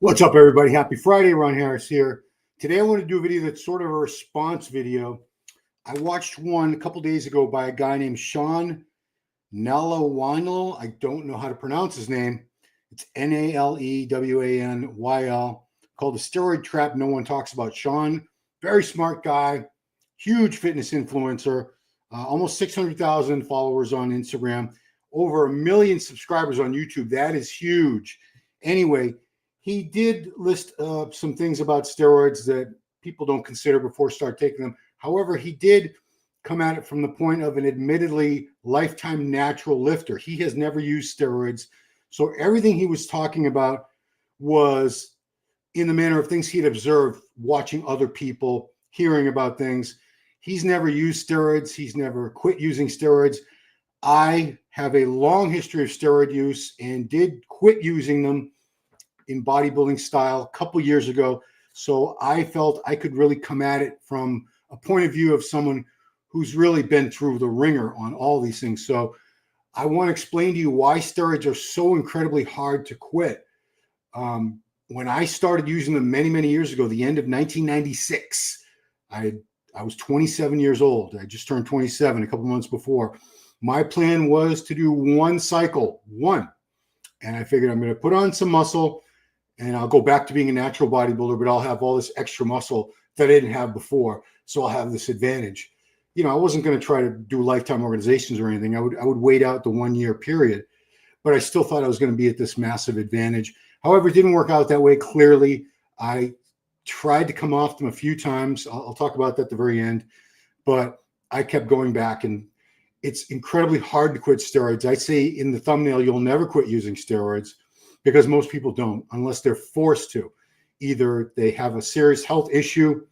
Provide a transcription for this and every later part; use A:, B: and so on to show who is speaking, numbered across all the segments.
A: What's up, everybody? Happy Friday. Ron Harris here. Today I want to do a video that's sort of a response video. I watched one a couple days ago by a guy named Sean Nalewanyl. I don't know how to pronounce his name. It's Nalewanyl, called The Steroid Trap No One Talks About. Sean, very smart guy, huge fitness influencer, almost 600,000 followers on Instagram, over 1 million subscribers on YouTube. That is huge. Anyway, he did list some things about steroids that people don't consider before start taking them. However, he did come at it from the point of an admittedly lifetime natural lifter. He has never used steroids. So everything he was talking about was in the manner of things he'd observed, watching other people, hearing about things. He's never used steroids. He's never quit using steroids. I have a long history of steroid use and did quit using them in bodybuilding style a couple years ago. So I felt I could really come at it from a point of view of someone who's really been through the ringer on all these things. So I want to explain to you why steroids are so incredibly hard to quit. When I started using them many, many years ago, the end of 1996, I was 27 years old. I just turned 27 a couple months before. My plan was to do one cycle, and I figured I'm going to put on some muscle and I'll go back to being a natural bodybuilder, but I'll have all this extra muscle that I didn't have before. So I'll have this advantage. You know, I wasn't going to try to do lifetime organizations or anything. I would wait out the 1 year period, but I still thought I was going to be at this massive advantage. However, it didn't work out that way. Clearly, I tried to come off them a few times. I'll talk about that at the very end, but I kept going back, and it's incredibly hard to quit steroids. I say in the thumbnail, you'll never quit using steroids, because most people don't unless they're forced to. Either they have a serious health issue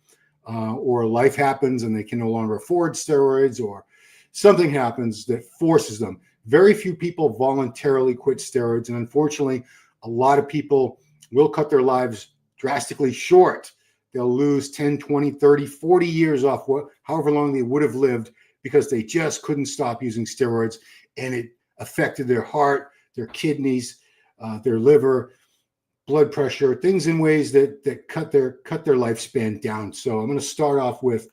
A: or life happens and they can no longer afford steroids, or something happens that forces them. Very few people voluntarily quit steroids. And unfortunately, a lot of people will cut their lives drastically short. They'll lose 10, 20, 30, 40 years off however long they would have lived because they just couldn't stop using steroids. And it affected their heart, their kidneys, their liver, blood pressure, things in ways that cut their lifespan down. So I'm going to start off with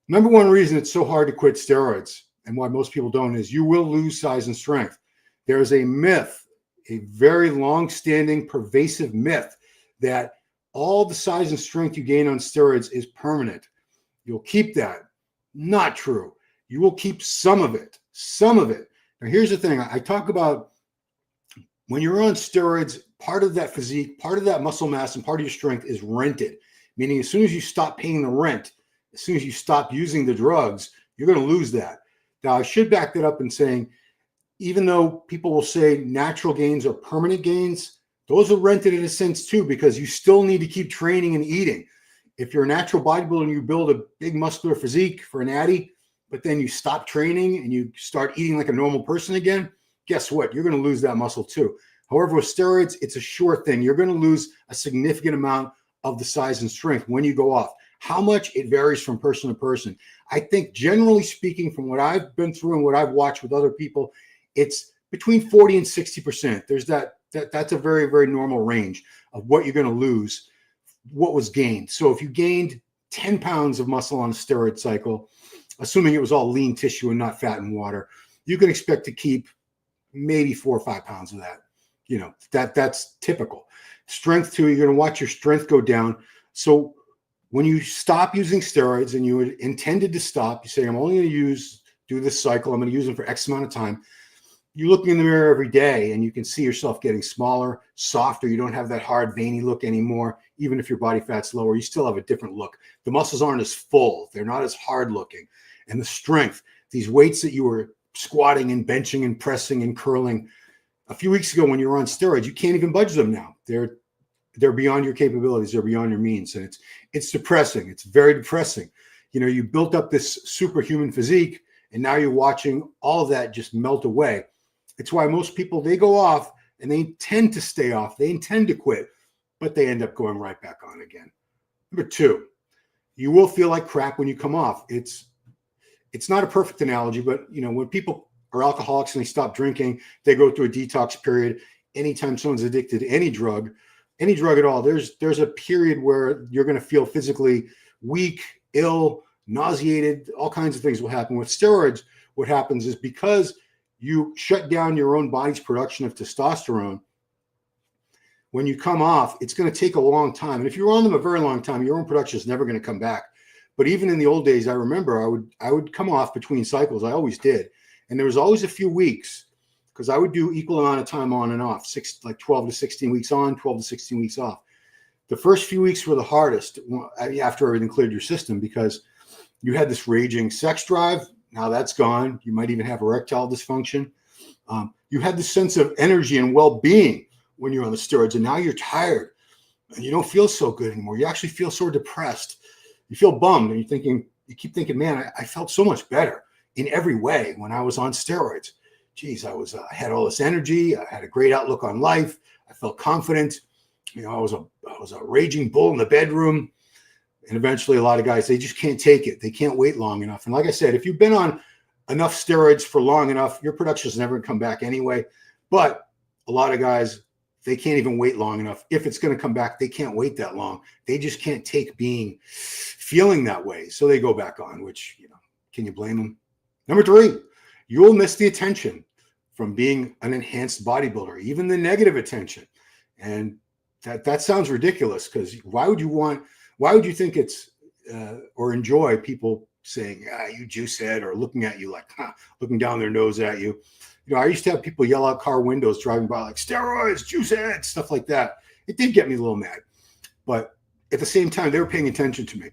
A: number one reason it's so hard to quit steroids, and why most people don't, is you will lose size and strength. There is a myth, a very long-standing, pervasive myth, that all the size and strength you gain on steroids is permanent. You'll keep that. Not true. You will keep some of it. Some of it. Now, here's the thing. I talk about when you're on steroids, part of that physique, part of that muscle mass, and part of your strength is rented. Meaning, as soon as you stop paying the rent, as soon as you stop using the drugs, you're going to lose that. Now, I should back that up in saying, even though people will say natural gains are permanent gains, those are rented in a sense too, because you still need to keep training and eating. If you're a natural bodybuilder and you build a big muscular physique for an Addy, but then you stop training and you start eating like a normal person again, guess what? You're going to lose that muscle too. However, with steroids, it's a sure thing. You're going to lose a significant amount of the size and strength when you go off. How much? It varies from person to person. I think generally speaking, from what I've been through and what I've watched with other people, it's between 40 and 60%. There's that's a very, very normal range of what you're going to lose, what was gained. So if you gained 10 pounds of muscle on a steroid cycle, assuming it was all lean tissue and not fat and water, you can expect to keep maybe 4 or 5 pounds of that. You know, that's typical. Strength too, you're going to watch your strength go down. So when you stop using steroids and you intended to stop, you say, I'm only going to do this cycle, I'm going to use them for X amount of time. You look in the mirror every day and you can see yourself getting smaller, softer. You don't have that hard, veiny look anymore. Even if your body fat's lower, you still have a different look. The muscles aren't as full. They're not as hard looking. And the strength, these weights that you were squatting and benching and pressing and curling a few weeks ago when you were on steroids, you can't even budge them now. They're beyond your capabilities. They're beyond your means. And it's depressing. It's very depressing. You know, you built up this superhuman physique and now you're watching all of that just melt away. It's why most people, they go off and they tend to stay off. They intend to quit, but they end up going right back on again. Number two, you will feel like crap when you come off. It's not a perfect analogy, but you know, when people are alcoholics and they stop drinking, they go through a detox period. Anytime someone's addicted to any drug, any drug at all, there's a period where you're going to feel physically weak, ill, nauseated. All kinds of things will happen. With steroids, what happens is because you shut down your own body's production of testosterone, when you come off, it's going to take a long time. And if you're on them a very long time, your own production is never going to come back. But even in the old days, I remember I would come off between cycles. I always did. And there was always a few weeks, because I would do equal amount of time on and off, like 12 to 16 weeks on, 12 to 16 weeks off. The first few weeks were the hardest after everything cleared your system, because you had this raging sex drive. Now that's gone. You might even have erectile dysfunction. You had this sense of energy and well-being when you're on the steroids, and now you're tired and you don't feel so good anymore. You actually feel sort of depressed. You feel bummed, and you keep thinking, man, I felt so much better in every way when I was on steroids. Geez, I had all this energy. I had a great outlook on life. I felt confident. You know, I was a raging bull in the bedroom. And eventually a lot of guys, they just can't take it. They can't wait long enough. And like I said, if you've been on enough steroids for long enough, your production is never going to come back anyway. But a lot of guys, they can't even wait long enough. If it's going to come back, they can't wait that long. They just can't take feeling that way. So they go back on, which, you know, can you blame them? Number 3, you'll miss the attention from being an enhanced bodybuilder, even the negative attention. And that sounds ridiculous, because why would you think it's or enjoy people saying, you juice head, or looking at you like, looking down their nose at you? You know, I used to have people yell out car windows driving by like, steroids, juice head, stuff like that. It did get me a little mad. But at the same time, they were paying attention to me.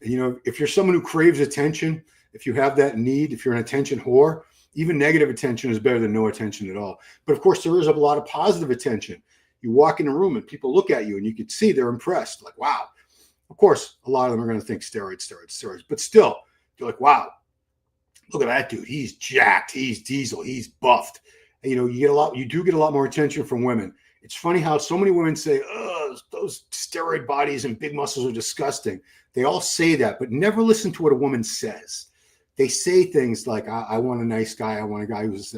A: And, you know, if you're someone who craves attention, if you have that need, if you're an attention whore, even negative attention is better than no attention at all. But of course, there is a lot of positive attention. You walk in a room and people look at you and you can see they're impressed. Like, wow. Of course, a lot of them are going to think steroids. But still, you're like, wow, look at that dude. He's jacked. He's diesel. He's buffed. And, you know, you do get a lot more attention from women. It's funny how so many women say, oh, those steroid bodies and big muscles are disgusting. They all say that, but never listen to what a woman says. They say things like, I want a nice guy. I want a guy who's...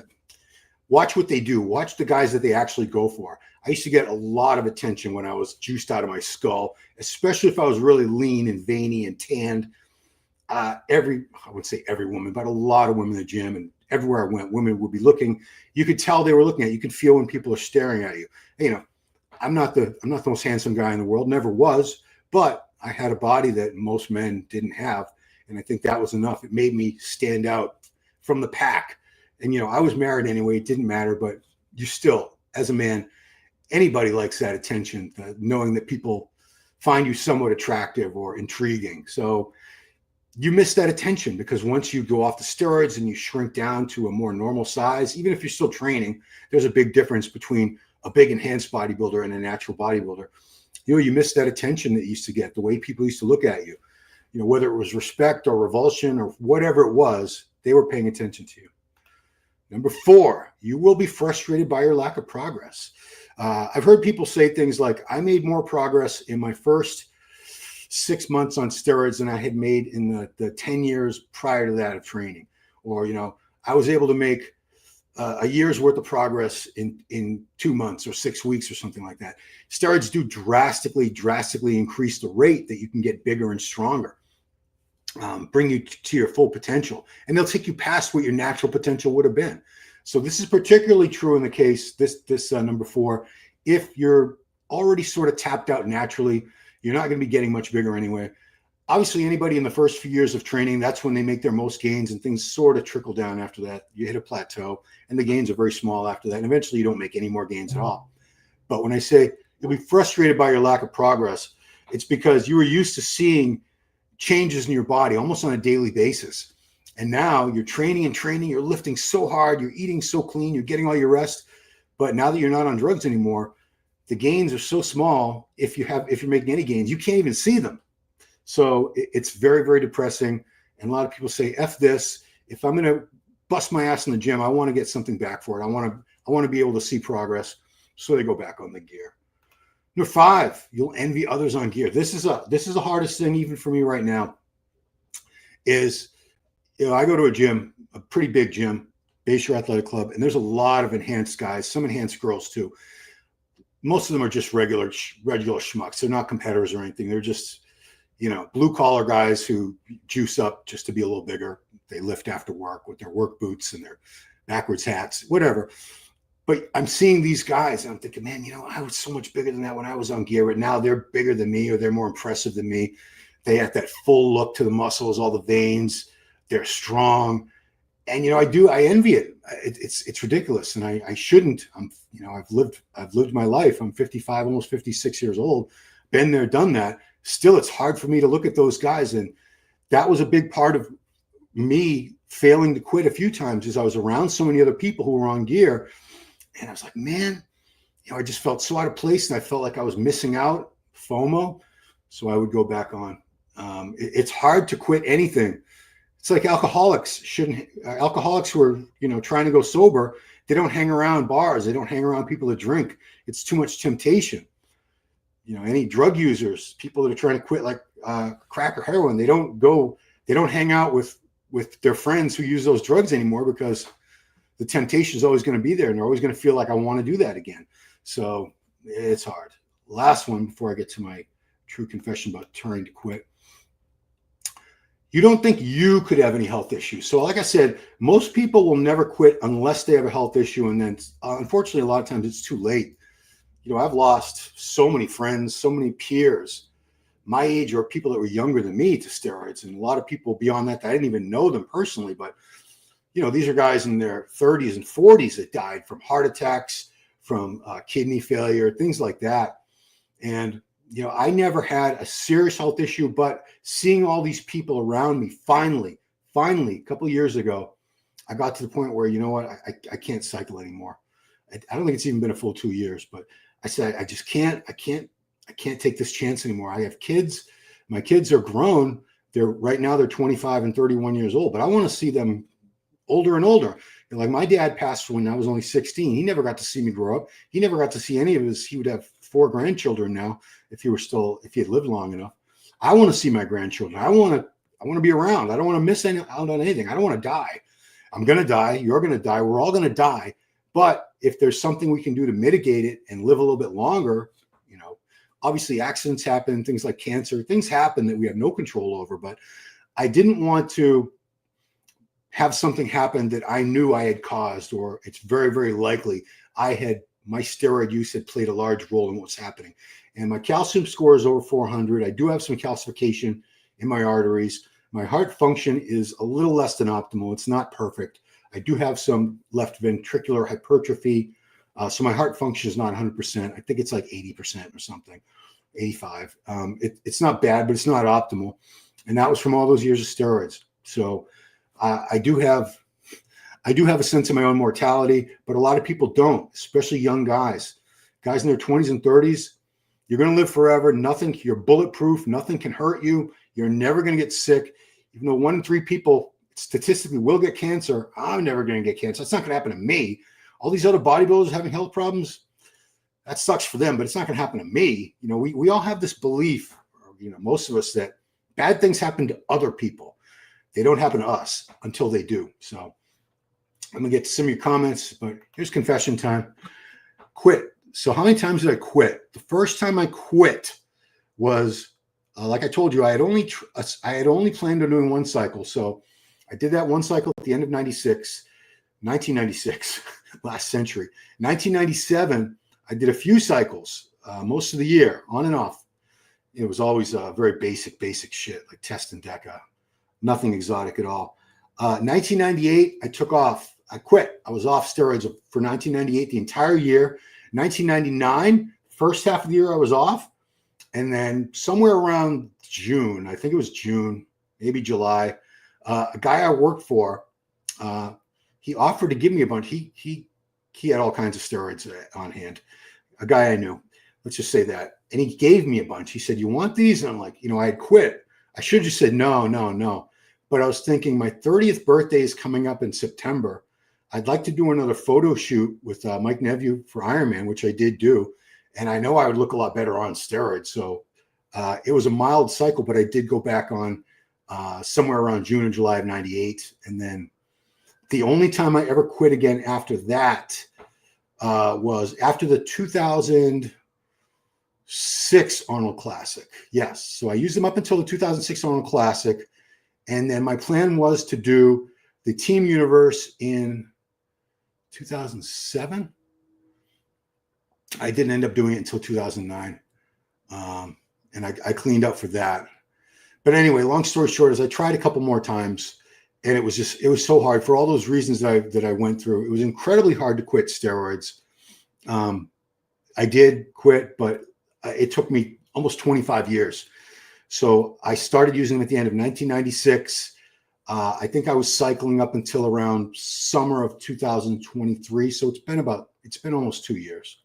A: Watch what they do. Watch the guys that they actually go for. I used to get a lot of attention when I was juiced out of my skull, especially if I was really lean and veiny and tanned. I would say every woman, but a lot of women in the gym and everywhere I went, women would be looking. You could tell they were looking at you. You could feel when people are staring at you. You know, I'm not the most handsome guy in the world, never was, but I had a body that most men didn't have. And I think that was enough. It made me stand out from the pack. And, you know, I was married anyway. It didn't matter, but you still, as a man, anybody likes that attention, knowing that people find you somewhat attractive or intriguing. So you miss that attention, because once you go off the steroids and you shrink down to a more normal size, even if you're still training, there's a big difference between a big enhanced bodybuilder and a natural bodybuilder. You know, you miss that attention that you used to get, the way people used to look at you. You know, whether it was respect or revulsion or whatever it was, they were paying attention to you. Number 4, you will be frustrated by your lack of progress. I've heard people say things like, I made more progress in my first 6 months on steroids than I had made in the 10 years prior to that of training. Or, you know, I was able to make a year's worth of progress in 2 months or 6 weeks or something like that. Steroids do drastically increase the rate that you can get bigger and stronger. Bring you to your full potential, and they'll take you past what your natural potential would have been. So this is particularly true in the case, this number 4, if you're already sort of tapped out naturally, you're not going to be getting much bigger anyway. Obviously, anybody in the first few years of training, that's when they make their most gains, and things sort of trickle down after that. You hit a plateau, and the gains are very small after that, and eventually you don't make any more gains at all. But when I say you'll be frustrated by your lack of progress, it's because you were used to seeing changes in your body almost on a daily basis. And now you're training, you're lifting so hard, you're eating so clean, you're getting all your rest. But now that you're not on drugs anymore, the gains are so small. If you're making any gains, you can't even see them. So it's very, very depressing. And a lot of people say, F this. If I'm going to bust my ass in the gym, I want to get something back for it. I want to be able to see progress. So they go back on the gear. Number 5, you'll envy others on gear. This is the hardest thing even for me right now. Is, you know, I go to a gym, a pretty big gym, Bayshore Athletic Club, and there's a lot of enhanced guys, some enhanced girls too. most of them are just regular schmucks. They're not competitors or anything. They're just, blue collar guys who juice up just to be a little bigger. They lift after work with their work boots and their backwards hats, whatever. But I'm seeing these guys and I'm thinking, man, I was so much bigger than that when I was on gear, but now they're bigger than me, or they're more impressive than me. They have that full look to the muscles, all the veins. They're strong. And, I envy it. It's ridiculous. And I shouldn't. I've lived my life. I'm 55, almost 56 years old, been there, done that. Still, it's hard for me to look at those guys. And that was a big part of me failing to quit a few times, is I was around so many other people who were on gear. And I was like, man, I just felt so out of place, and I felt like I was missing out, FOMO. So I would go back on. It's hard to quit anything. It's like alcoholics who are, trying to go sober. They don't hang around bars. They don't hang around people that drink. It's too much temptation. Any drug users, people that are trying to quit, like crack or heroin, they don't hang out with their friends who use those drugs anymore, because the temptation is always going to be there, and they're always going to feel like, I want to do that again. So it's hard. Last one before I get to my true confession about trying to quit. You don't think you could have any health issues. So like I said, most people will never quit unless they have a health issue. And then unfortunately, a lot of times it's too late. I've lost so many friends, so many peers my age or people that were younger than me to steroids. And a lot of people beyond that, I didn't even know them personally, but these are guys in their 30s and 40s that died from heart attacks, from kidney failure, things like that. And I never had a serious health issue, but seeing all these people around me, finally, a couple of years ago, I got to the point where, I can't cycle anymore. I don't think it's even been a full 2 years, but I said, I just can't take this chance anymore. I have kids. My kids are grown. Right now they're 25 and 31 years old, but I want to see them older and older. And like my dad passed when I was only 16. He never got to see me grow up. He never got to see any of he would have 4 grandchildren now if he had lived long enough. I want to see my grandchildren. I want to be around. I don't want to miss out on anything. I don't want to die. I'm going to die. You're going to die. We're all going to die. But if there's something we can do to mitigate it and live a little bit longer, obviously accidents happen, things like cancer, things happen that we have no control over. But I didn't want to have something happen that I knew I had caused, or it's very, very likely my steroid use had played a large role in what's happening. And my calcium score is over 400. I do have some calcification in my arteries. My heart function is a little less than optimal. It's not perfect. I do have some left ventricular hypertrophy. So my heart function is not 100%. I think it's like 80% or something, 85. It's not bad, but it's not optimal. And that was from all those years of steroids. So I do have a sense of my own mortality, but a lot of people don't, especially young guys in their 20s and 30s. You're going to live forever. You're bulletproof. Nothing can hurt you. You're never going to get sick. Even though 1 in 3 people statistically will get cancer, I'm never going to get cancer. It's not going to happen to me. All these other bodybuilders having health problems, that sucks for them, but it's not going to happen to me. We all have this belief, most of us, that bad things happen to other people. They don't happen to us until they do. So I'm going to get to some of your comments, but here's confession time. Quit. So how many times did I quit? The first time I quit was, like I told you, I had only planned on doing 1 cycle. So I did that 1 cycle at the end of 1996, last century. 1997, I did a few cycles, most of the year, on and off. It was always very basic shit, like test and deca, nothing exotic at all. 1998, I took off. I quit. I was off steroids for 1998, the entire year. 1999, first half of the year I was off. And then somewhere around June, I think it was June, maybe July, a guy I worked for, he offered to give me a bunch. He had all kinds of steroids on hand, a guy I knew. Let's just say that. And he gave me a bunch. He said, "You want these?" And I'm like, I had quit. I should have just said no. But I was thinking my 30th birthday is coming up in September. I'd like to do another photo shoot with Mike Nevue for Ironman, which I did do. And I know I would look a lot better on steroids. So it was a mild cycle, but I did go back on somewhere around June and July of 98. And then the only time I ever quit again after that was after the 2006 Arnold Classic. Yes. So I used them up until the 2006 Arnold Classic. And then my plan was to do the Team Universe in 2007. I didn't end up doing it until 2009. And I cleaned up for that. But anyway, long story short is I tried a couple more times, and it was so hard for all those reasons that I went through. It was incredibly hard to quit steroids. I did quit, but it took me almost 25 years. So I started using them at the end of 1996. I think I was cycling up until around summer of 2023. So it's been almost 2 years.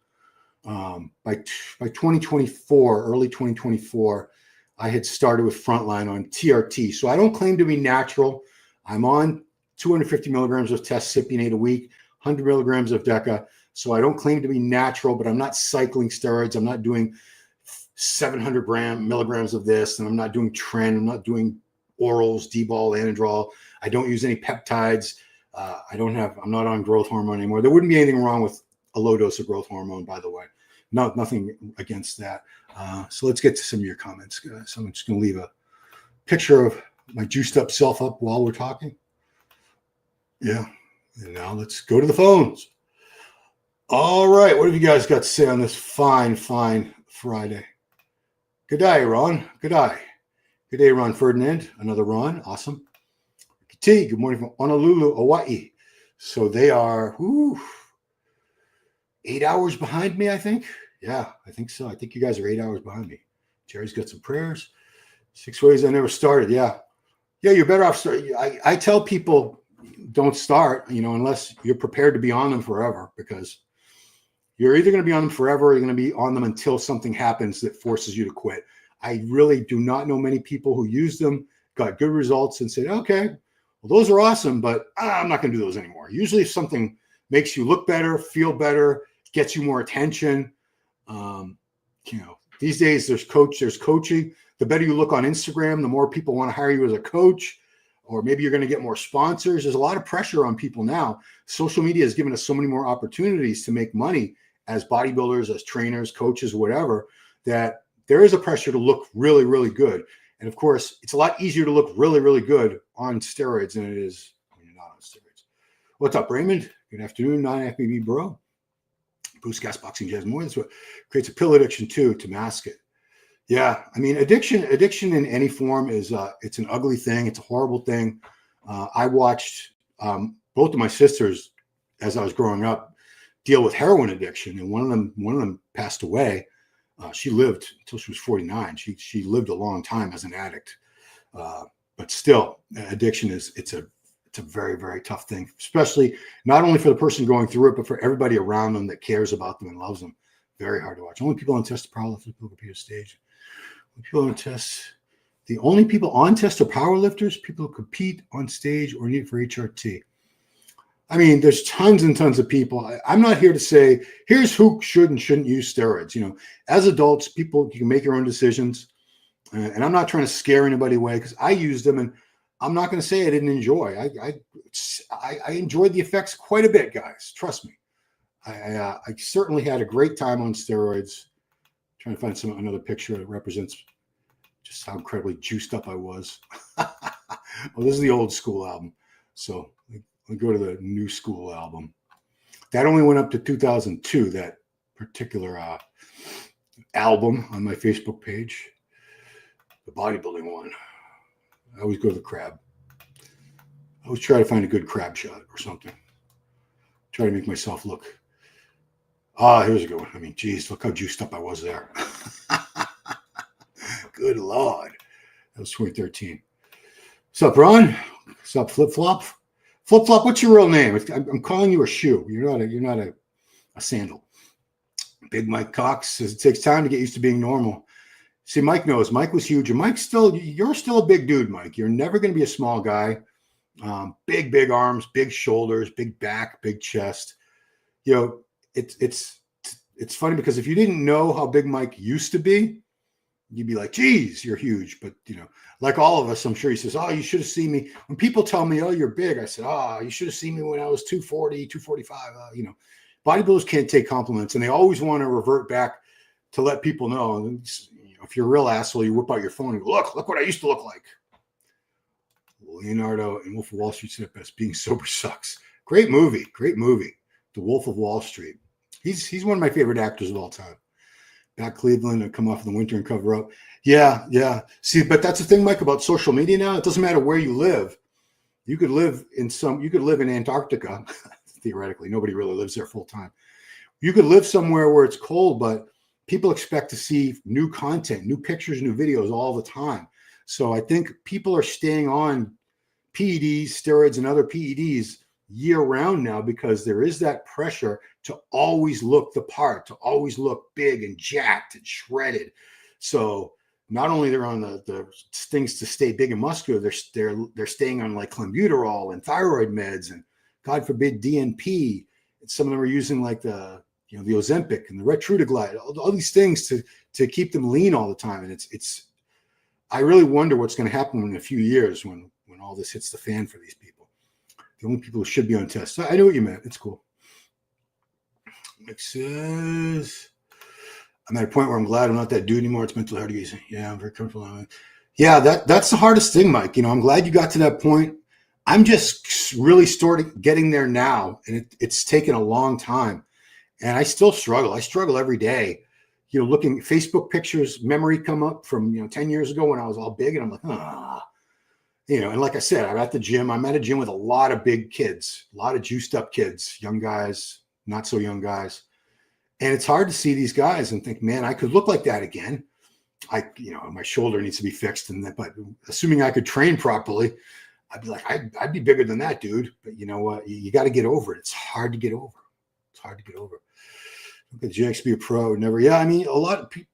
A: By 2024, early 2024, I had started with Frontline on TRT. So I don't claim to be natural. I'm on 250 milligrams of test-cypionate a week, 100 milligrams of Deca. So I don't claim to be natural, but I'm not cycling steroids. I'm not doing 700 milligrams of this, and I'm not doing Tren. I'm not doing orals, D-bol, Anadrol. I don't use any peptides. I'm not on growth hormone anymore. There wouldn't be anything wrong with a low dose of growth hormone, by the way. Nothing against that. So let's get to some of your comments, guys. I'm just going to leave a picture of my juiced up self up while we're talking. Yeah. And now let's go to the phones. All right. What have you guys got to say on this fine Friday? Good day, Ron. Good day. Good day, Ron Ferdinand. Another Ron. Awesome. T, good morning from Honolulu, Hawaii. So they are 8 hours behind me, I think. Yeah, I think so. I think you guys are 8 hours behind me. Jerry's got some prayers. 6 ways I never started. Yeah, you're better off starting. I tell people don't start, unless you're prepared to be on them forever, because you're either going to be on them forever or you're going to be on them until something happens that forces you to quit. I really do not know many people who used them, got good results, and said, okay, well, those are awesome, but I'm not going to do those anymore. Usually if something makes you look better, feel better, gets you more attention, these days there's coaching. The better you look on Instagram, the more people want to hire you as a coach, or maybe you're going to get more sponsors. There's a lot of pressure on people now. Social media has given us so many more opportunities to make money as bodybuilders, as trainers, coaches, whatever, that there is a pressure to look really, really good. And of course, it's a lot easier to look really, really good on steroids than it is when you're not on steroids. What's up, Raymond? Good afternoon, non-FBB bro. Bruce Gas Boxing Jazz more. That's what creates a pill addiction too, to mask it. Yeah, I mean, addiction in any form is it's an ugly thing. It's a horrible thing. I watched both of my sisters as I was growing up deal with heroin addiction, and one of them passed away. She lived until she was 49. She lived a long time as an addict, but still, addiction it's a very, very tough thing, especially not only for the person going through it, but for everybody around them that cares about them and loves them. Very hard to watch. Only people on test are powerlifters, people who compete on stage. People on test. The only people on test are powerlifters, people who compete on stage or need it for HRT. I mean, there's tons and tons of people. I'm not here to say, here's who should and shouldn't use steroids. As adults, people, you can make your own decisions. And I'm not trying to scare anybody away, because I used them, and I'm not going to say I didn't enjoy. I enjoyed the effects quite a bit, guys. Trust me. I certainly had a great time on steroids. Trying to find another picture that represents just how incredibly juiced up I was. Well, this is the old school album. So we go to the new school album. That only went up to 2002, that particular album on my Facebook page. The bodybuilding one. I always go to the crab. I always try to find a good crab shot or something. Try to make myself look. Here's a good one. I mean, geez, look how juiced up I was there. Good Lord. That was 2013. What's up, Ron? What's up, Flip Flop? Flip Flop, what's your real name? I'm calling you a shoe. You're not a sandal. Big Mike Cox says it takes time to get used to being normal. See, Mike knows. Mike was huge. And you're still a big dude, Mike. You're never going to be a small guy. Big arms, big shoulders, big back, big chest. It's funny, because if you didn't know how big Mike used to be, you'd be like, geez, you're huge. But, like all of us, I'm sure he says, oh, you should have seen me. When people tell me, oh, you're big, I said, you should have seen me when I was 240, 245. bodybuilders can't take compliments, and they always want to revert back to let people know. And, if you're a real asshole, you whip out your phone and go, look what I used to look like. Leonardo and Wolf of Wall Street said it best, being sober sucks. Great movie. The Wolf of Wall Street. He's one of my favorite actors of all time. Back Cleveland and come off in the winter and cover up. Yeah. See, but that's the thing, Mike, about social media now. It doesn't matter where you live. You could live in Antarctica. Theoretically, nobody really lives there full time. You could live somewhere where it's cold, but people expect to see new content, new pictures, new videos all the time. So I think people are staying on PEDs, steroids, and other PEDs year round now because there is that pressure to always look the part, to always look big and jacked and shredded. So not only they're on the things to stay big and muscular, they're staying on like clenbuterol and thyroid meds and God forbid DNP. And some of them are using like the Ozempic and the Retrutaglide, all these things to keep them lean all the time. And it's I really wonder what's going to happen in a few years when all this hits the fan for these people. The only people who should be on tests. I know what you meant. It's cool. Mike says, I'm at a point where I'm glad I'm not that dude anymore. It's mentally hard to get. Yeah, I'm very comfortable. Yeah, that's the hardest thing, Mike. I'm glad you got to that point. I'm just really starting getting there now, and it's taken a long time. And I still struggle. I struggle every day. Looking at Facebook pictures, memory come up from 10 years ago when I was all big, and I'm like, and like I said, I'm at the gym. I'm at a gym with a lot of big kids, a lot of juiced up kids, young guys, not so young guys. And it's hard to see these guys and think, man, I could look like that again. My shoulder needs to be fixed. But assuming I could train properly, I'd be like, I'd be bigger than that, dude. But you know what? You got to get over it. It's hard to get over. Look at JX be a pro. Never. Yeah. I mean, a lot of people,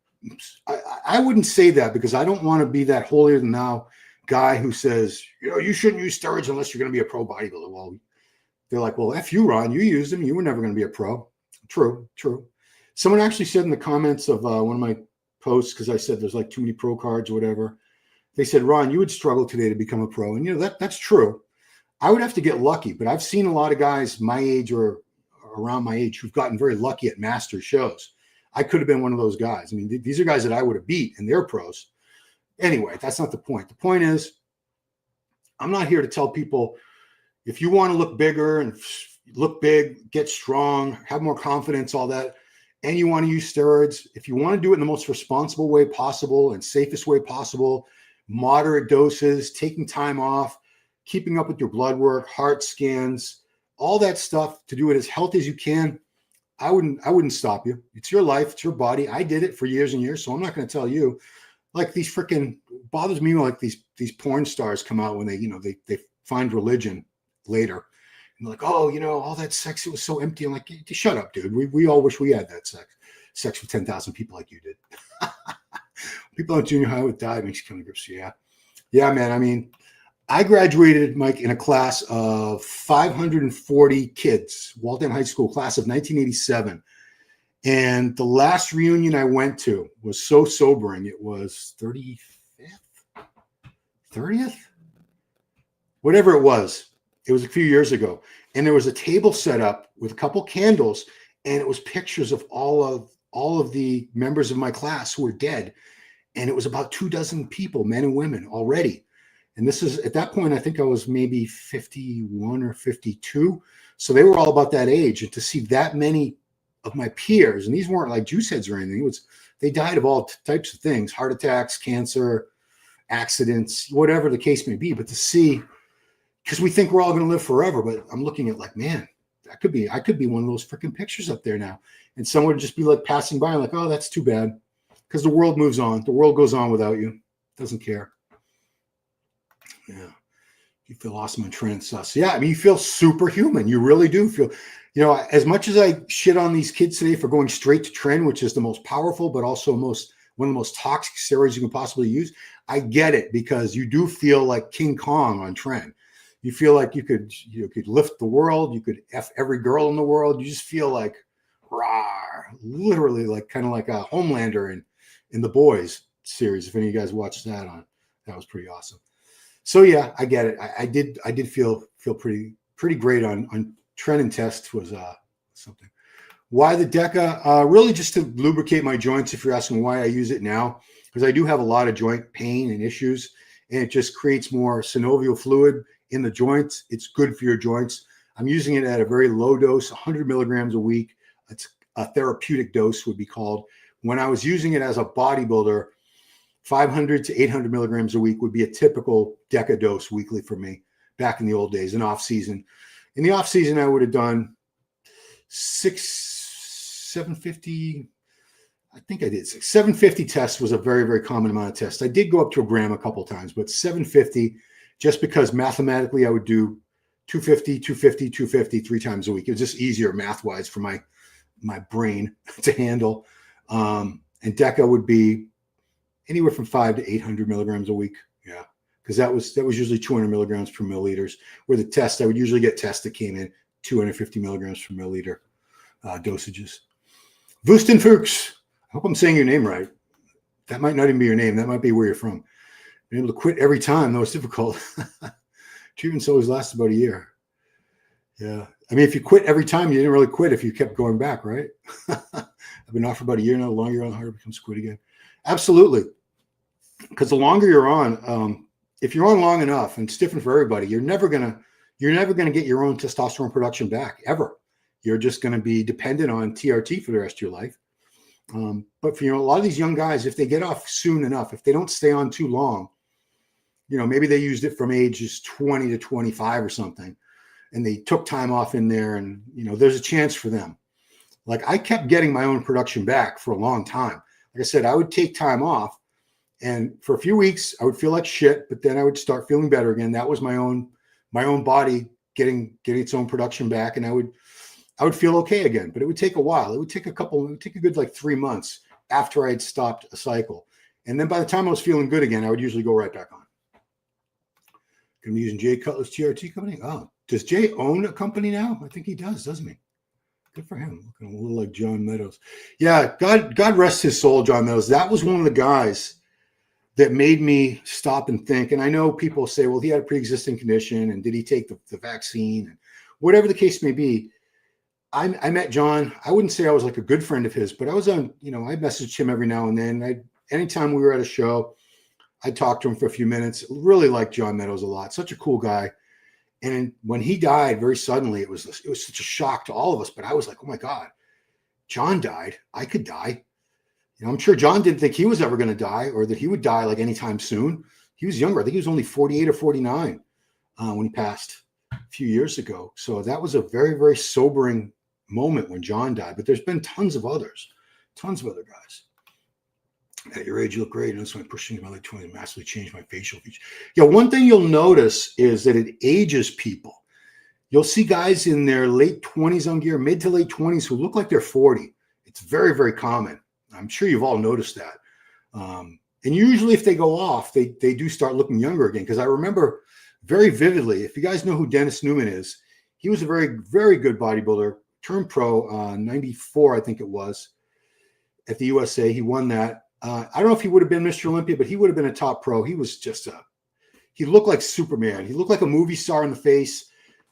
A: I wouldn't say that because I don't want to be that holier than thou guy who says, you shouldn't use steroids unless you're going to be a pro bodybuilder. Well, they're like, well, F you, Ron, you used them. You were never going to be a pro. True. Someone actually said in the comments of one of my posts, because I said there's like too many pro cards or whatever. They said, Ron, you would struggle today to become a pro. And that's true. I would have to get lucky, but I've seen a lot of guys my age or around my age who've gotten very lucky at master shows. I could have been one of those guys. I mean, these are guys that I would have beat and they're pros. Anyway, that's not the point. The point is, I'm not here to tell people if you want to look bigger and look big, get strong, have more confidence, all that, and you want to use steroids, if you want to do it in the most responsible way possible and safest way possible, moderate doses, taking time off, keeping up with your blood work, heart scans, all that stuff to do it as healthy as you can, I wouldn't stop you. It's your life. It's your body. I did it for years and years, so I'm not going to tell you. Like these freaking bothers me when like these porn stars come out when they find religion later. And they're like, oh, all that sex, it was so empty. I'm like, shut up, dude. We all wish we had that sex with 10,000 people like you did. People on junior high would die. Makes you come to grips. Yeah, man. I mean, I graduated, Mike, in a class of 540 kids, Walden High School class of 1987. And the last reunion I went to was so sobering. It was 30th, whatever it was. It was a few years ago. And there was a table set up with a couple candles, and it was pictures of all of the members of my class who were dead. And it was about 24 people, men and women already. And this is, at that point, I think I was maybe 51 or 52. So they were all about that age. And to see that many of my peers, and these weren't like juice heads or anything, they died of all types of things, heart attacks, cancer, accidents, whatever the case may be. But to see, because we think we're all going to live forever, but I'm looking at like, man, I could be one of those freaking pictures up there now. And someone would just be like passing by and like, oh, that's too bad. Because the world moves on. The world goes on without you. Doesn't care. Yeah. You feel awesome and trans sus. Yeah, I mean, you feel superhuman. You really do feel, as much as I shit on these kids today for going straight to tren, which is the most powerful, but also one of the most toxic steroids you can possibly use. I get it because you do feel like King Kong on tren. You feel like you could lift the world. You could F every girl in the world. You just feel like, rah, literally like kind of like a Homelander in the Boys series. If any of you guys watched that that was pretty awesome. So yeah, I get it. I did feel pretty great on tren and test was something. Why the Deca? Really just to lubricate my joints, if you're asking why I use it now, because I do have a lot of joint pain and issues, and it just creates more synovial fluid in the joints. It's good for your joints. I'm using it at a very low dose, 100 milligrams a week. It's a therapeutic dose would be called. When I was using it as a bodybuilder, 500 to 800 milligrams a week would be a typical Deca dose weekly for me back in the old days in off season. In the off season, I would have done 750. I think I did 750 tests was a very, very common amount of tests. I did go up to a gram a couple of times, but 750, just because mathematically I would do 250, 250, 250 3 times a week. It was just easier math wise for my brain to handle. And Deca would be anywhere from 500 to 800 milligrams a week. Yeah. Because that was usually 200 milligrams per milliliters, where the test, I would usually get tests that came in 250 milligrams per milliliter dosages. Vustenfuchs, I hope I'm saying your name right. That might not even be your name. That might be where you're from. Being able to quit every time, though, it's difficult. Treatments always last about a year. Yeah. I mean, if you quit every time, you didn't really quit if you kept going back, right? I've been off for about a year now. The longer you're on, the harder it becomes to quit again. Absolutely. Because the longer you're on, if you're on long enough, and it's different for everybody, you're never gonna get your own testosterone production back ever. You're just going to be dependent on TRT for the rest of your life. But for a lot of these young guys, if they get off soon enough, if they don't stay on too long, maybe they used it from ages 20 to 25 or something, and they took time off in there, and there's a chance for them. Like I kept getting my own production back for a long time. Like I said, I would take time off. And for a few weeks, I would feel like shit, but then I would start feeling better again. That was my own body getting its own production back, and I would feel okay again. But it would take a while. It would take a good like 3 months after I had stopped a cycle, and then by the time I was feeling good again, I would usually go right back on. Gonna be using Jay Cutler's TRT company. Oh, does Jay own a company now? I think he does, doesn't he? Good for him. Looking a little like John Meadows. Yeah, God rest his soul, John Meadows. That was one of the guys that made me stop and think. And I know people say, well, he had a pre-existing condition, and did he take the vaccine? And whatever the case may be, I met John. I wouldn't say I was like a good friend of his, but I was on, I messaged him every now and then. Anytime we were at a show, I'd talk to him for a few minutes. Really liked John Meadows a lot. Such a cool guy. And when he died very suddenly, it was such a shock to all of us. But I was like, oh my God, John died. I could die. I'm sure John didn't think he was ever going to die, or that he would die like anytime soon. He was younger. I think he was only 48 or 49 when he passed a few years ago. So that was a very, very sobering moment when John died. But there's been tons of other guys. At your age, you look great. And that's when pushing my late 20s massively changed my facial features. Yeah, one thing you'll notice is that it ages people. You'll see guys in their late 20s on gear, mid to late 20s, who look like they're 40. It's very, very common. I'm sure you've all noticed that. And usually if they go off, they do start looking younger again. Because I remember very vividly, if you guys know who Dennis Newman is, he was a very, very good bodybuilder, turned pro 94, I think it was, at the USA. He won that. I don't know if he would have been Mr. Olympia, but he would have been a top pro. He was just he looked like Superman. He looked like a movie star in the face.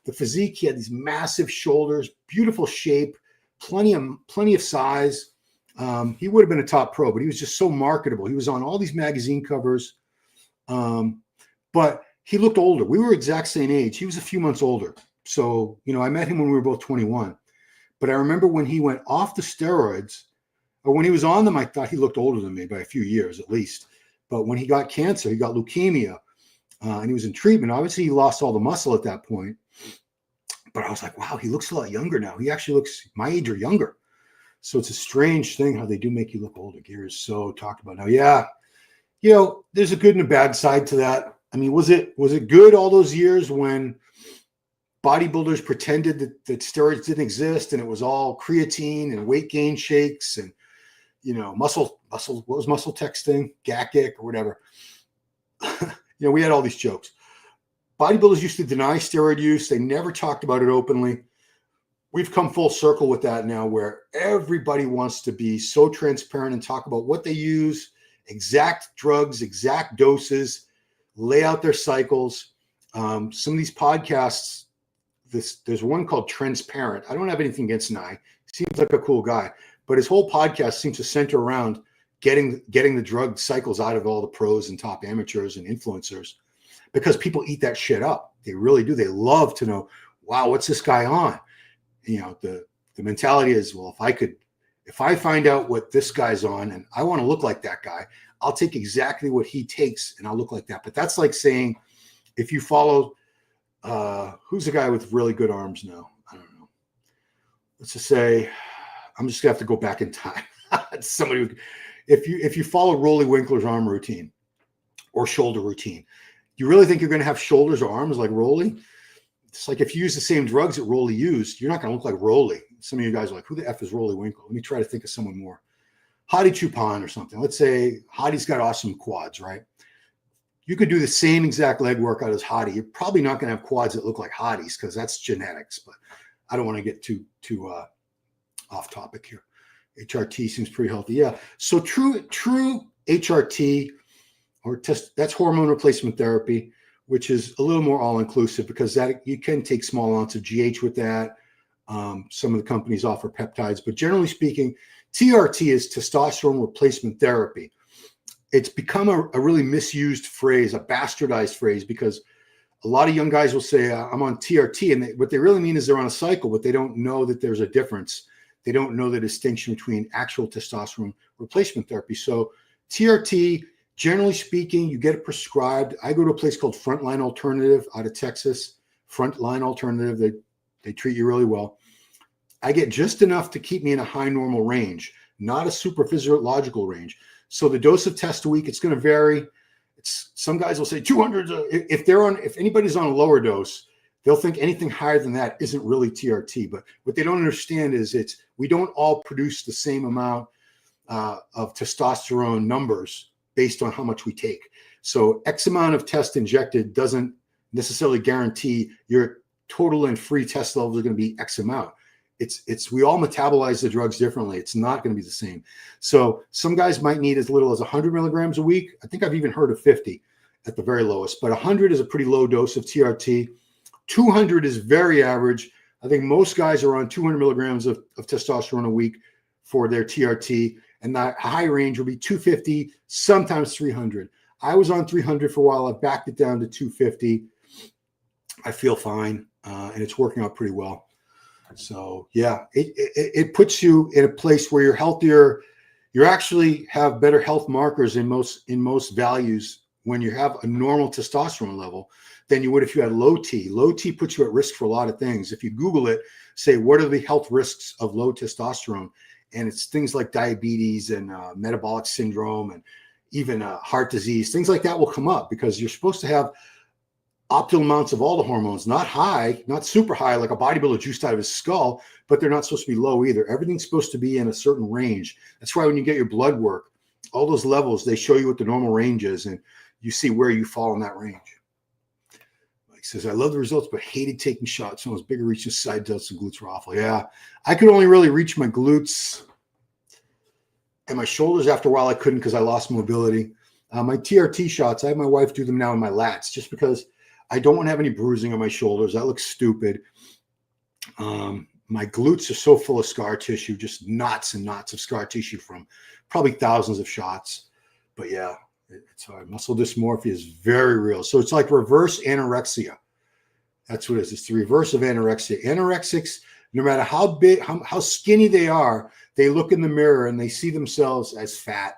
A: The physique, he had these massive shoulders, beautiful shape, plenty of size. He would have been a top pro, but he was just so marketable. He was on all these magazine covers, but he looked older. We were exact same age. He was a few months older. So, I met him when we were both 21. But I remember when he went off the steroids, or when he was on them, I thought he looked older than me by a few years at least. But when he got cancer, he got leukemia, and he was in treatment. Obviously, he lost all the muscle at that point. But I was like, wow, he looks a lot younger now. He actually looks my age or younger. So it's a strange thing how they do make you look older. Gear is so talked about now. Yeah, there's a good and a bad side to that. I mean, was it good all those years when bodybuilders pretended that steroids didn't exist, and it was all creatine and weight gain shakes and muscle, what was Muscle Tech's thing? GACIC or whatever. We had all these jokes. Bodybuilders used to deny steroid use. They never talked about it openly. We've come full circle with that now, where everybody wants to be so transparent and talk about what they use, exact drugs, exact doses, lay out their cycles. Some of these podcasts, there's one called Transparent. I don't have anything against Nye. seems like a cool guy, but his whole podcast seems to center around getting the drug cycles out of all the pros and top amateurs and influencers, because people eat that shit up. They really do. They love to know, wow, what's this guy on? You know, the mentality is, well, if I find out what this guy's on and I want to look like that guy, I'll take exactly what he takes and I'll look like that. But that's like saying, if you follow, who's the guy with really good arms now? I don't know. Let's just say, I'm just gonna have to go back in time. Somebody who, if you follow Rolly Winkler's arm routine or shoulder routine, you really think you're going to have shoulders or arms like Rolly? It's like if you use the same drugs that Rolly used, you're not going to look like Rolly. Some of you guys are like, who the F is Rolly Winkler? Let me try to think of someone more. Hadi Chupin or something. Let's say Hadi's got awesome quads, right? You could do the same exact leg workout as Hadi. You're probably not going to have quads that look like Hadi's because that's genetics, but I don't want to get too off topic here. HRT seems pretty healthy. Yeah. So true HRT or that's hormone replacement therapy, which is a little more all-inclusive because that you can take small amounts of GH with that. Some of the companies offer peptides, but generally speaking, TRT is testosterone replacement therapy. It's become a really misused phrase, a bastardized phrase, because a lot of young guys will say, I'm on TRT, and what they really mean is they're on a cycle, but they don't know that there's a difference. They don't know the distinction between actual testosterone replacement therapy. So TRT, generally speaking, you get it prescribed. I go to a place called Frontline Alternative out of Texas. Frontline Alternative, they treat you really well. I get just enough to keep me in a high normal range, not a super physiological range. So the dose of test a week, it's going to vary. Some guys will say 200. If anybody's on a lower dose, they'll think anything higher than that isn't really TRT. But what they don't understand is we don't all produce the same amount of testosterone numbers based on how much we take. So X amount of test injected doesn't necessarily guarantee your total and free test levels are going to be X amount. We all metabolize the drugs differently. It's not going to be the same. So some guys might need as little as 100 milligrams a week. I think I've even heard of 50 at the very lowest, but 100 is a pretty low dose of TRT. 200 is very average. I think most guys are on 200 milligrams of testosterone a week for their TRT, and that high range will be 250, sometimes 300. I was on 300 for a while. I've backed it down to 250. I feel fine, and it's working out pretty well. So yeah, it puts you in a place where you're healthier. You actually have better health markers in most values when you have a normal testosterone level than you would if you had low T. Low T puts you at risk for a lot of things. If you Google it, say, what are the health risks of low testosterone? And it's things like diabetes and metabolic syndrome and even heart disease. Things like that will come up because you're supposed to have optimal amounts of all the hormones, not high, not super high, like a bodybuilder juiced out of his skull, but they're not supposed to be low either. Everything's supposed to be in a certain range. That's why when you get your blood work, all those levels, they show you what the normal range is, and you see where you fall in that range. Like says, I love the results, but hated taking shots. When I was bigger, reaching side delts and glutes were awful. Yeah, I could only really reach my glutes and my shoulders. After a while, I couldn't because I lost mobility. My TRT shots, I have my wife do them now in my lats just because I don't want to have any bruising on my shoulders. That looks stupid. My glutes are so full of scar tissue, just knots and knots of scar tissue from probably thousands of shots. But yeah, it's hard. Muscle dysmorphia is very real. So it's like reverse anorexia. That's what it is. It's the reverse of anorexia. Anorexics, no matter how big, how skinny they are, they look in the mirror and they see themselves as fat.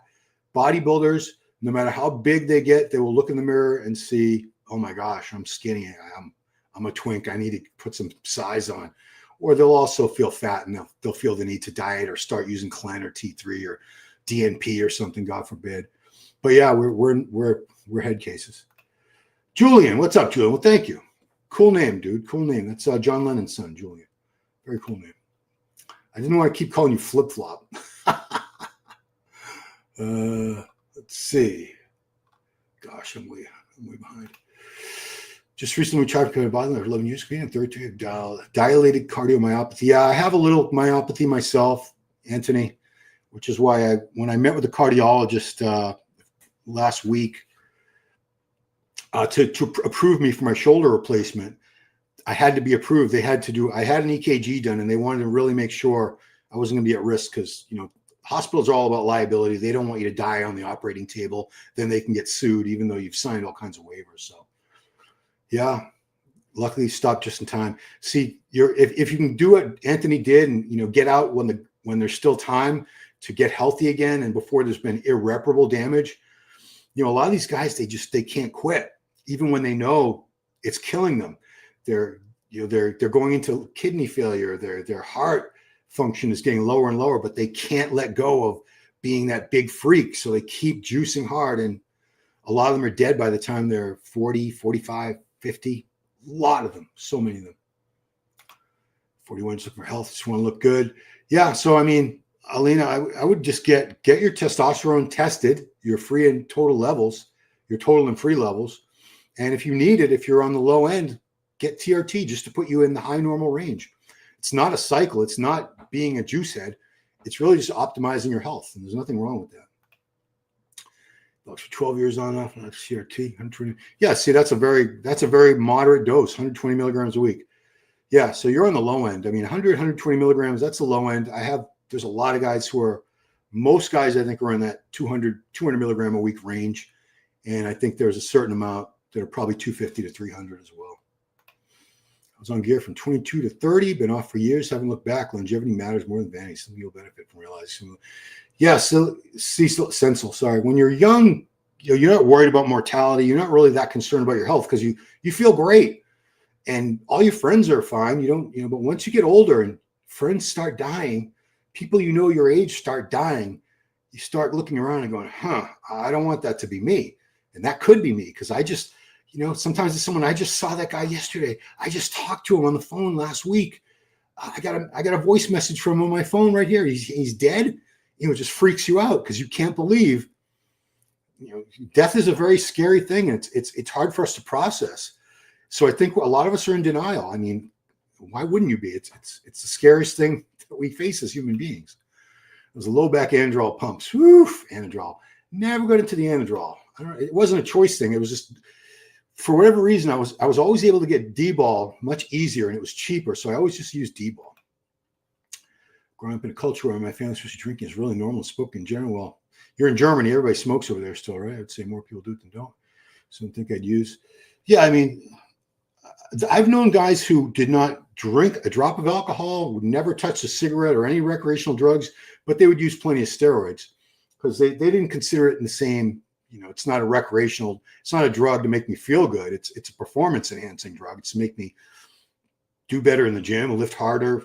A: Bodybuilders, no matter how big they get, they will look in the mirror and see, oh my gosh, I'm skinny. I'm a twink. I need to put some size on. Or they'll also feel fat and they'll feel the need to diet or start using Clen or T3 or DNP or something, God forbid. But yeah, we're head cases. Julian, what's up, Julian? Well, thank you. Cool name, dude. Cool name. That's John Lennon's son, Julian. Very cool name. I didn't want to keep calling you Flip Flop. Let's see. Gosh, I'm way behind. Just recently tried to body 11 years ago. 32 dilated cardiomyopathy. Yeah, I have a little myopathy myself, Anthony, which is why when I met with the cardiologist last week to approve me for my shoulder replacement, I had to be approved. I had an EKG done, and they wanted to really make sure I wasn't going to be at risk because, hospitals are all about liability. They don't want you to die on the operating table. Then they can get sued, even though you've signed all kinds of waivers. So, yeah, luckily stopped just in time. See, if you can do what Anthony did and, get out when there's still time to get healthy again and before there's been irreparable damage, a lot of these guys, they can't quit, even when they know it's killing them. They're going into kidney failure. Their heart function is getting lower and lower, but they can't let go of being that big freak. So they keep juicing hard. And a lot of them are dead by the time they're 40, 45, 50. A lot of them, so many of them. 41, just looking for health, just want to look good. Yeah. So, Alina, I would just get your testosterone tested, your free and total levels, your total and free levels. And if you need it, if you're on the low end, get TRT just to put you in the high normal range. It's not a cycle. It's not being a juice head. It's really just optimizing your health. And there's nothing wrong with that. For 12 years on off, not TRT, 120. Yeah, see, that's a very moderate dose, 120 milligrams a week. Yeah, so you're on the low end. 100, 120 milligrams, that's the low end. There's a lot of guys most guys I think are in that 200 milligram a week range. And I think there's a certain amount that are probably 250 to 300 as well. I was on gear from 22 to 30, been off for years, haven't looked back. Longevity matters more than vanity. Some people benefit from realizing. Yeah, so Sensel, sorry. When you're young, you're not worried about mortality. You're not really that concerned about your health because you feel great. And all your friends are fine. But once you get older and friends start dying, people your age start dying, you start looking around and going, I don't want that to be me. And that could be me because I just, sometimes it's someone, I just saw that guy yesterday. I just talked to him on the phone last week. I got a voice message from him on my phone right here. He's dead. It just freaks you out because you can't believe, death is a very scary thing. And it's hard for us to process. So I think a lot of us are in denial. Why wouldn't you be? It's the scariest thing that we face as human beings. It was a low back anadrol pumps. Anadrol. Never got into the anadrol. It wasn't a choice thing. It was just, for whatever reason, I was always able to get D-ball much easier and it was cheaper. So I always just used D-ball. Growing up in a culture where my family's supposed to drinking is really normal, smoking in general. Well, you're in Germany, everybody smokes over there still, right? I'd say more people do it than don't. So I don't think I'd use. Yeah, I've known guys who did not drink a drop of alcohol, would never touch a cigarette or any recreational drugs, but they would use plenty of steroids because they didn't consider it in the same, it's not a recreational, it's not a drug to make me feel good. It's a performance enhancing drug. It's to make me do better in the gym, lift harder,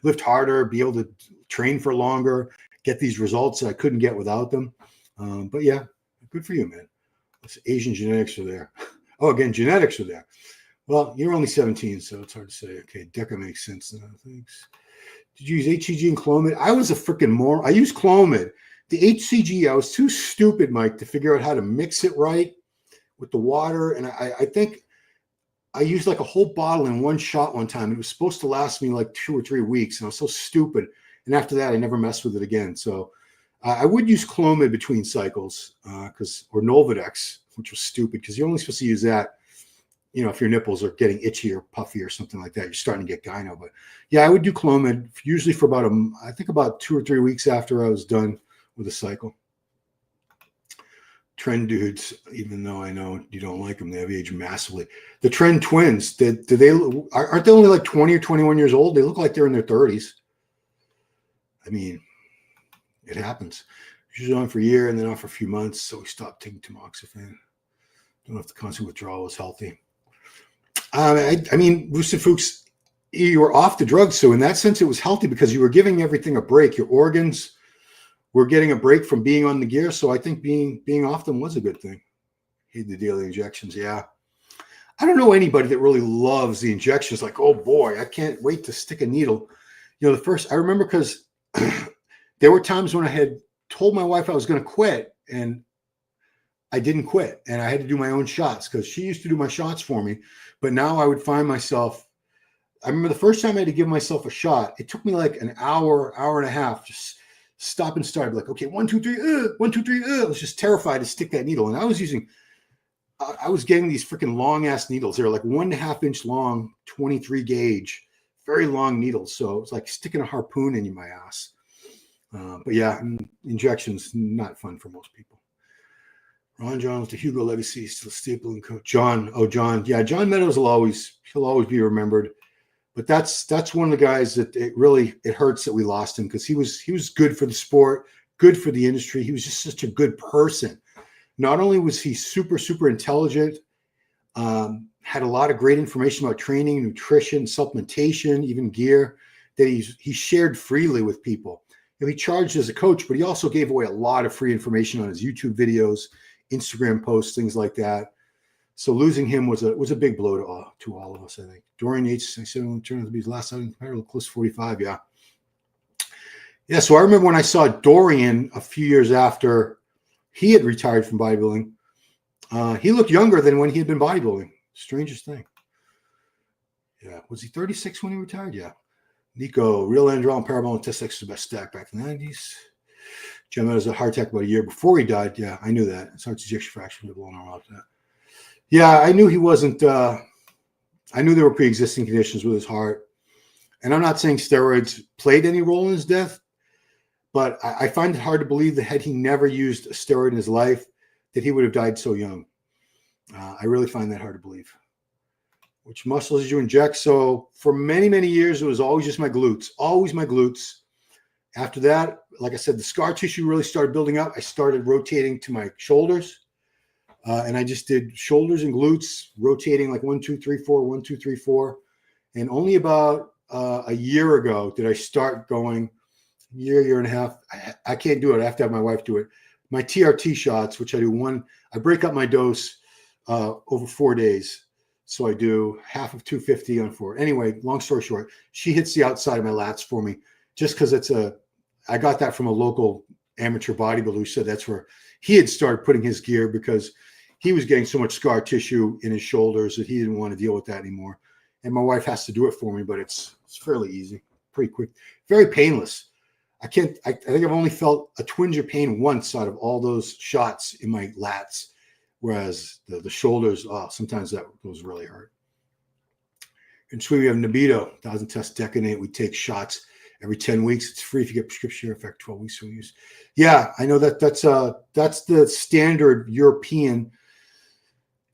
A: lift harder, be able to train for longer, get these results that I couldn't get without them. But yeah, good for you, man. This Asian genetics are there. Oh, again, genetics are there. Well, you're only 17, so it's hard to say. Okay, DECA makes sense now. Thanks. Did you use HCG and Clomid? I was a freaking moron. I used Clomid. The HCG, I was too stupid, Mike, to figure out how to mix it right with the water. And I think I used like a whole bottle in one shot one time. It was supposed to last me like 2 or 3 weeks. And I was so stupid. And after that, I never messed with it again. So I would use Clomid between cycles or Nolvadex, which was stupid because you're only supposed to use that, if your nipples are getting itchy or puffy or something like that, you're starting to get gyno. But yeah, I would do Clomid usually for about 2 or 3 weeks after I was done with a cycle. Trend dudes, even though I know you don't like them, they have aged massively. The Trend twins, aren't they only like 20 or 21 years old? They look like they're in their 30s. It happens. She was on for a year and then off for a few months, so we stopped taking tamoxifen. Don't know if the constant withdrawal was healthy. Boosted Fuchs, you were off the drugs, so in that sense, it was healthy because you were giving everything a break. Your organs were getting a break from being on the gear, so I think being off them was a good thing. Hate the daily injections, yeah. I don't know anybody that really loves the injections. Like, oh boy, I can't wait to stick a needle. I remember because there were times when I had told my wife I was going to quit and I didn't quit and I had to do my own shots because she used to do my shots for me. But now I would find myself, I remember the first time I had to give myself a shot, it took me like an hour and a half, just stop and start. Like, okay, 1, 2, 3, 1, 2, 3. I was just terrified to stick that needle. And I was getting these freaking long ass needles. They were like 1.5 inch long, 23 gauge, very long needles. So it's like sticking a harpoon in my ass. But yeah, injections, not fun for most people. Ron John with the Hugo legacy, still staple and coach. John. Yeah, John Meadows he'll always be remembered. But that's one of the guys that it hurts that we lost him, because he was good for the sport, good for the industry. He was just such a good person. Not only was he super, super intelligent, had a lot of great information about training, nutrition, supplementation, even gear that he shared freely with people. He charged as a coach, but he also gave away a lot of free information on his YouTube videos, Instagram posts, things like that. So losing him was a big blow to all of us, I think. Dorian Yates, I said, turned out to be his last outing, close to 45, yeah. Yeah, so I remember when I saw Dorian a few years after he had retired from bodybuilding, he looked younger than when he had been bodybuilding. Strangest thing. Yeah, was he 36 when he retired? Yeah. Nico, real androl and parabol and test X was the best stack back in the 90s. Jim had a heart attack about a year before he died. Yeah, I knew that. His heart's ejection fraction was blown off that. Yeah, I knew he wasn't. I knew there were pre-existing conditions with his heart. And I'm not saying steroids played any role in his death, but I find it hard to believe that had he never used a steroid in his life, that he would have died so young. I really find that hard to believe. Which muscles did you inject? So for many, many years, it was always just my glutes, always my glutes. After that, like I said, the scar tissue really started building up. I started rotating to my shoulders. And I just did shoulders and glutes, rotating like 1, 2, 3, 4, 1, 2, 3, 4. And only about a year ago did I start going, year and a half. I can't do it. I have to have my wife do it. My TRT shots, which I do I break up my dose over 4 days. So I do half of 250 on 4. Anyway, long story short, she hits the outside of my lats for me just because I got that from a local amateur bodybuilder who said that's where he had started putting his gear, because he was getting so much scar tissue in his shoulders that he didn't want to deal with that anymore. And my wife has to do it for me, but it's fairly easy, pretty quick, very painless. I think I've only felt a twinge of pain once out of all those shots in my lats, whereas the shoulders, sometimes those really hurt. In Sweden, we have Nabito, 1,000 test decadent. We take shots every 10 weeks. It's free if you get prescription effect 12 weeks. So we use. Yeah, I know that's the standard European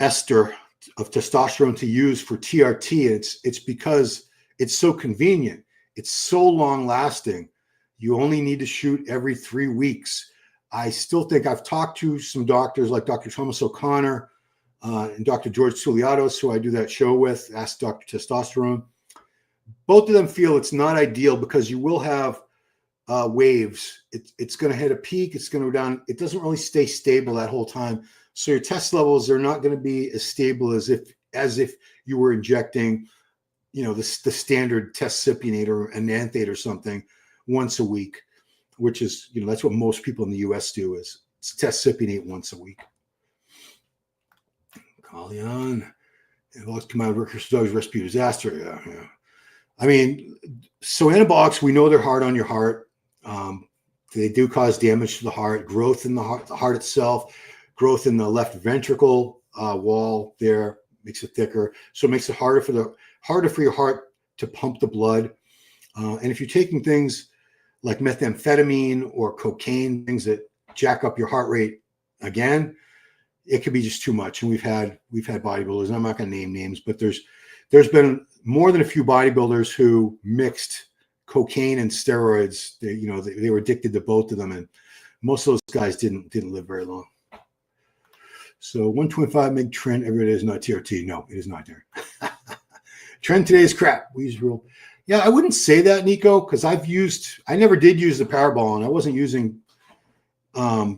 A: ester of testosterone to use for TRT. It's because it's so convenient. It's so long lasting. You only need to shoot every 3 weeks. I still think I've talked to some doctors like Dr. Thomas O'Connor and Dr. George Tsouliatos, who I do that show with, Ask Dr. Testosterone. Both of them feel it's not ideal because you will have waves. It's going to hit a peak. It's going to go down. It doesn't really stay stable that whole time. So your test levels are not going to be as stable as if you were injecting, the standard test cypionate or enanthate or something once a week, which is, that's what most people in the US do, is test cypionate once a week. Collion, anabolics come out of recursive dogs, recipe disaster. Yeah. I mean, so anabolics, we know they're hard on your heart. They do cause damage to the heart, growth in the heart itself, growth in the left ventricle wall there makes it thicker. So it makes it harder for your heart to pump the blood. And if you're taking things like methamphetamine or cocaine, things that jack up your heart rate again, it could be just too much. And we've had bodybuilders, and I'm not going to name names, but there's been more than a few bodybuilders who mixed cocaine and steroids. They were addicted to both of them, and most of those guys didn't live very long. So 125 mg trend every day is not TRT. No, it is not there. Trend today is crap. We use real. Yeah, I wouldn't say that, Nico, because I never did use the Parabol, and I wasn't using, I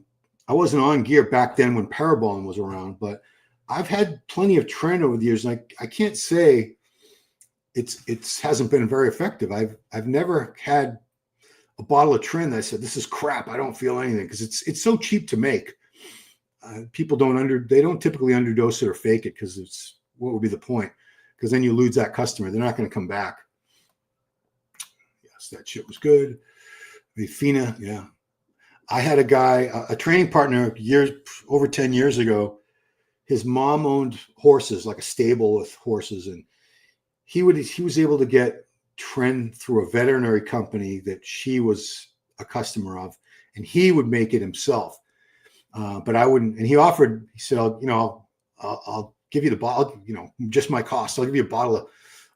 A: wasn't on gear back then when Parabol was around, but I've had plenty of trend over the years, and I can't say it hasn't been very effective. I've never had a bottle of trend that I said, this is crap, I don't feel anything, because it's so cheap to make. People they don't typically underdose it or fake it, because what would be the point? Because then you lose that customer. They're not going to come back. Yes, that shit was good. The Fina, yeah. I had a guy, a training partner over 10 years ago. His mom owned horses, like a stable with horses, and he was able to get tren through a veterinary company that she was a customer of, and he would make it himself. But I wouldn't. And he offered. He said, I'll give you the bottle. Just my cost. I'll give you a bottle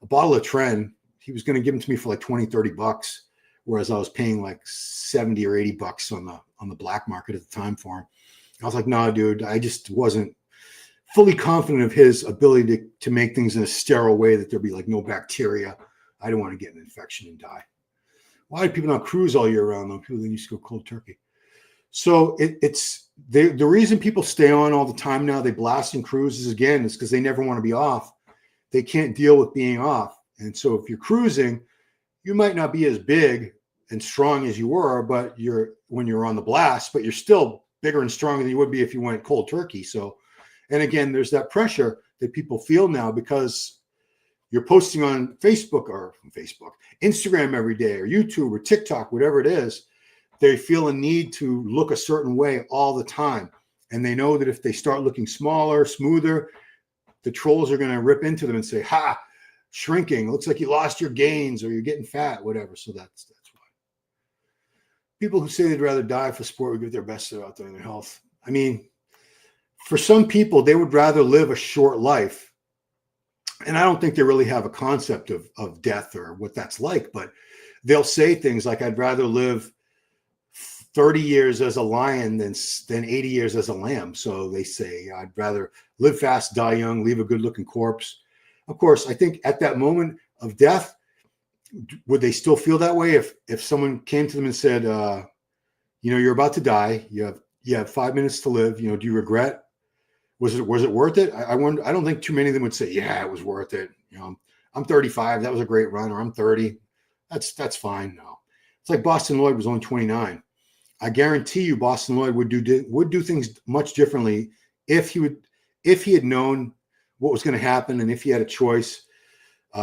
A: of tren. He was going to give them to me for like $20-$30, whereas I was paying like $70 or $80 on the black market at the time for him. I was like, no, dude, I just wasn't fully confident of his ability to make things in a sterile way that there'd be like no bacteria. I didn't want to get an infection and die. Why do people not cruise all year round though? People that used to go cold turkey. So it's the reason people stay on all the time now, they blast and cruises again, is because they never want to be off. They can't deal with being off. And so if you're cruising, you might not be as big and strong as you were, but when you're on the blast, but you're still bigger and stronger than you would be if you went cold turkey. So, and again, there's that pressure that people feel now because you're posting on Facebook, Instagram every day, or YouTube or TikTok, whatever it is. They feel a need to look a certain way all the time. And they know that if they start looking smaller, smoother, the trolls are going to rip into them and say, ha, shrinking. Looks like you lost your gains or you're getting fat, whatever. So that's why. People who say they'd rather die for sport would give their best out there in their health. I mean, for some people, they would rather live a short life. And I don't think they really have a concept of death or what that's like, but they'll say things like, I'd rather live 30 years as a lion than 80 years as a lamb. So they say, I'd rather live fast, die young, leave a good looking corpse. Of course, I think at that moment of death, would they still feel that way if someone came to them and said, you're about to die, you have 5 minutes to live, do you regret? Was it worth it? I wonder. I don't think too many of them would say, yeah, it was worth it. I'm 35. That was a great run. Or I'm 30. That's fine. No, it's like Boston Lloyd was only 29. I guarantee you, Boston Lloyd would do things much differently if he had known what was going to happen, and if he had a choice.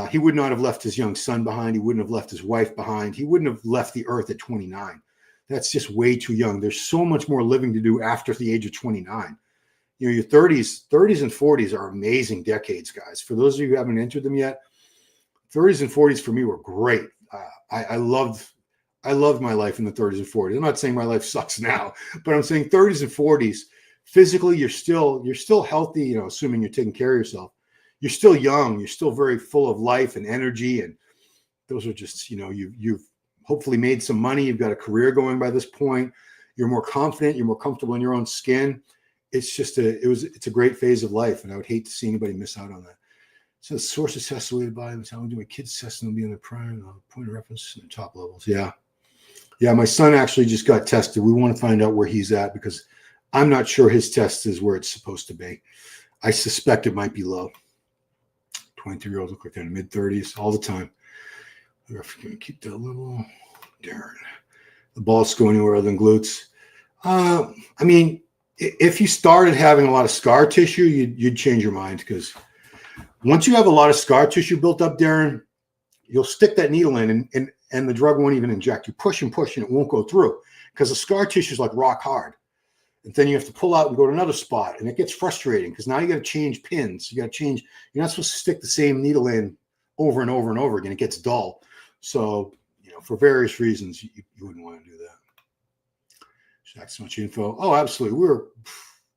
A: He would not have left his young son behind. He wouldn't have left his wife behind. He wouldn't have left the earth at 29. That's just way too young. There's so much more living to do after the age of 29. Your 30s and 40s are amazing decades, guys. For those of you who haven't entered them yet, 30s and 40s for me were great. I loved my life in the 30s and 40s. I'm not saying my life sucks now, but I'm saying 30s and 40s, physically, you're still healthy, assuming you're taking care of yourself. You're still young. You're still very full of life and energy. And those are just, you've hopefully made some money. You've got a career going by this point. You're more confident. You're more comfortable in your own skin. It's just it's a great phase of life. And I would hate to see anybody miss out on that. So the source is tested by them. How we do my kids testing will be in the prime point of reference in the top levels. Yeah. Yeah. My son actually just got tested. We want to find out where he's at because I'm not sure his test is where it's supposed to be. I suspect it might be low. 23-year-olds look like they're in the mid-30s all the time. We're going to keep that little. Darren. The balls go anywhere other than glutes. I mean, if you started having a lot of scar tissue, you'd change your mind because once you have a lot of scar tissue built up, Darren, you'll stick that needle in and the drug won't even inject. You push and push and it won't go through because the scar tissue is like rock hard. And then you have to pull out and go to another spot. And it gets frustrating because now you got to change pins. You got to change. You're not supposed to stick the same needle in over and over and over again. It gets dull. So, for various reasons, you wouldn't want to do that. That's so much info. Oh, absolutely.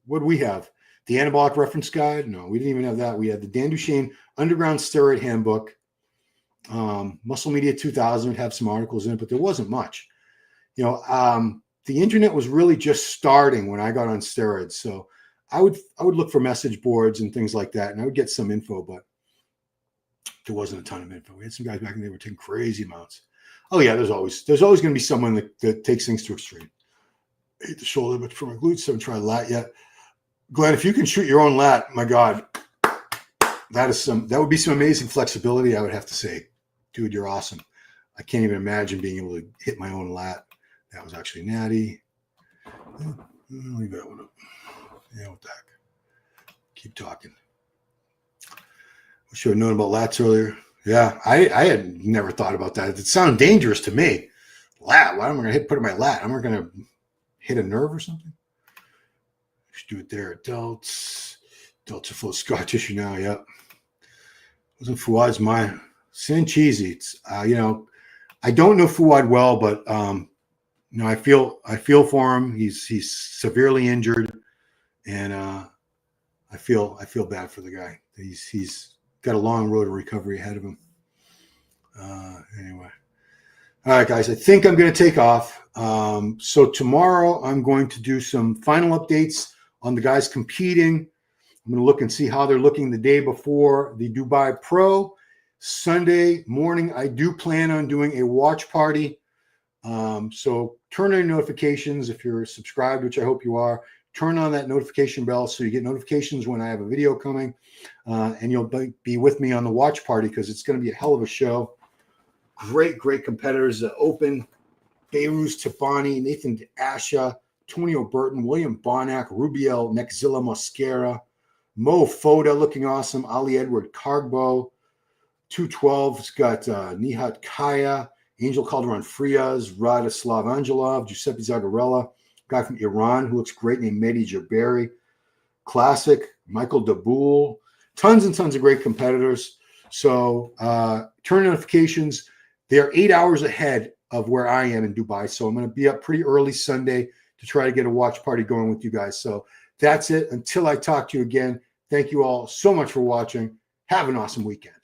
A: What do we have? The anabolic reference guide? No, we didn't even have that. We had the Dan Duchesne Underground Steroid Handbook. Muscle Media 2000 would have some articles in it, but there wasn't much. The internet was really just starting when I got on steroids. So I would look for message boards and things like that, and I would get some info, but there wasn't a ton of info. We had some guys back in there who were taking crazy amounts. Oh yeah, there's always going to be someone that takes things to extreme. I hate the shoulder, but for my glutes, I haven't tried lat yet. Glenn, if you can shoot your own lat, my God, that would be some amazing flexibility. I would have to say, dude, you're awesome. I can't even imagine being able to hit my own lat. That was actually natty. Leave that one up. Yeah, what the heck? Keep talking. I should have known about lats earlier. Yeah, I had never thought about that. It sounded dangerous to me. Lat, why am I going to put in my lat? Am I going to hit a nerve or something? Let's do it there. Delts are full of scar tissue now. Yep. Wasn't Fuad's mine. Sancheesi. It's I don't know Fuad well, but I feel for him. He's severely injured, and I feel bad for the guy. He's got a long road of recovery ahead of him. Anyway, all right, guys. I think I'm going to take off. So tomorrow I'm going to do some final updates on the guys competing. I'm going to look and see how they're looking the day before the Dubai Pro. Sunday morning, I do plan on doing a watch party. So turn on your notifications if you're subscribed, which I hope you are. Turn on that notification bell so you get notifications when I have a video coming. And you'll be with me on the watch party because it's going to be a hell of a show. Great competitors. Open, Beiruz Tabani, Nathan Asha, Tonio Burton, William Bonac, Rubiel Nexzilla Mosquera, Mo Foda looking awesome, Ali Edward Cargbo, 212's got Nihat Kaya, Angel Calderon Frias, Radislav Angelov, Giuseppe Zagarella, guy from Iran who looks great named Mehdi Jabari, Classic, Michael Daboul, tons and tons of great competitors. So turn notifications. They're 8 hours ahead of where I am in Dubai. So I'm going to be up pretty early Sunday to try to get a watch party going with you guys. So that's it. Until I talk to you again, thank you all so much for watching. Have an awesome weekend.